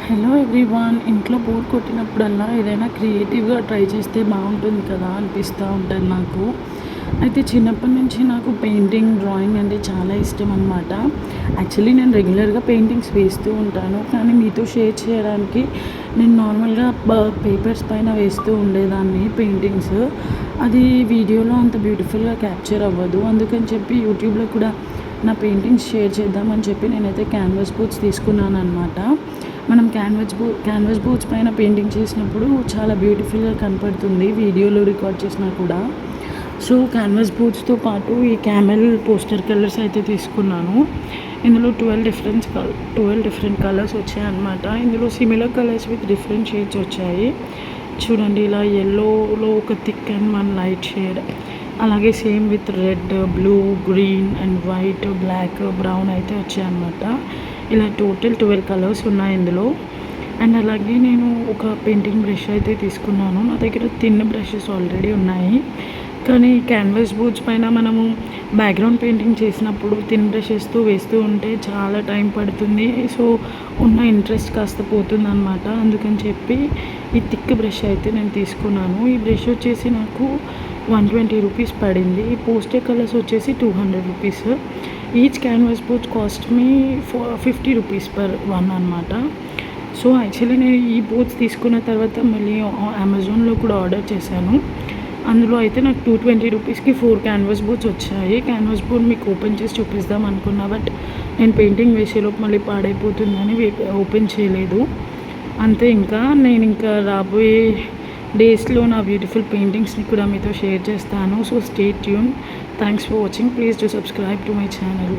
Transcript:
Hello everyone. ఇంట్లో bore కొట్టినప్పుడల్లా ఏదైనా క్రియేటివ్గా ట్రై చేస్తే బాగుంటుంది కదా అనిపిస్తూ ఉంటుంది నాకు. అయితే చిన్నప్పటి నుంచి నాకు పెయింటింగ్, డ్రాయింగ్ అంటే చాలా ఇష్టం అనమాట. యాక్చువల్లీ నేను రెగ్యులర్గా పెయింటింగ్స్ వేస్తూ ఉంటాను, కానీ మీతో షేర్ చేయడానికి నేను నార్మల్గా పేపర్స్ పైన వేస్తూ ఉండేదాన్ని పెయింటింగ్స్. అది వీడియోలో అంత బ్యూటిఫుల్గా క్యాప్చర్ అవ్వదు, అందుకని చెప్పి యూట్యూబ్లో కూడా నా పెయింటింగ్స్ షేర్ చేద్దామని చెప్పి నేనైతే క్యాన్వాస్ బోర్డ్స్ తీసుకున్నాను అనమాట. మనం క్యాన్వాస్ బోర్డ్స్ పైన పెయింటింగ్ చేసినప్పుడు చాలా బ్యూటిఫుల్గా కనపడుతుంది వీడియోలో రికార్డ్ చేసినా కూడా. సో క్యాన్వాస్ బోర్డ్స్తో పాటు ఈ క్యామెల్ పోస్టర్ కలర్స్ అయితే తీసుకున్నాను. ఇందులో 12 డిఫరెంట్ కలర్స్ వచ్చాయి అన్నమాట. ఇందులో similar colours with different shades వచ్చాయి. చూడండి, ఇలా ఎల్లోలో ఒక thick and one light shade, అలాగే same with red, blue, green and white, black, brown అయితే వచ్చాయి అన్నమాట. ఇలా టోటల్ 12 కలర్స్ ఉన్నాయి ఇందులో. అండ్ అలాగే నేను ఒక పెయింటింగ్ బ్రష్ అయితే తీసుకున్నాను. నా దగ్గర థిన్ బ్రషెస్ ఆల్రెడీ ఉన్నాయి, కానీ క్యాన్వాస్ బోర్డ్స్ పైన మనము బ్యాక్గ్రౌండ్ పెయింటింగ్ చేసినప్పుడు థిన్ బ్రషెస్తో వేస్తూ ఉంటే చాలా టైం పడుతుంది. సో ఉన్న ఇంట్రెస్ట్ కాస్త పోతుంది అనమాట. అందుకని చెప్పి ఈ థిక్ బ్రష్ అయితే నేను తీసుకున్నాను. ఈ బ్రష్ వచ్చేసి నాకు 120 రూపీస్ పడింది. ఈ పోస్టర్ కలర్స్ వచ్చేసి 200 rupees. Each canvas board cost me 50 rupees per one అనమాట. సో యాక్చువల్లీ నేను ఈ బోర్డ్స్ తీసుకున్న తర్వాత మళ్ళీ అమెజాన్లో కూడా ఆర్డర్ చేశాను. అందులో అయితే నాకు 220 రూపీస్కి 4 క్యాన్వాస్ బోర్డ్స్ వచ్చాయి. క్యాన్వాస్ బోర్డ్ మీకు ఓపెన్ చేసి చూపిద్దాం అనుకున్నా, బట్ నేను పెయింటింగ్ వేసేలోపు మళ్ళీ పాడైపోతుందని ఓపెన్ చేయలేదు. అంతే, నేను రాబోయే డేస్లో నా బ్యూటిఫుల్ పెయింటింగ్స్ని కూడా మీతో షేర్ చేస్తాను. So stay tune. Thanks for watching. Please do subscribe to my channel.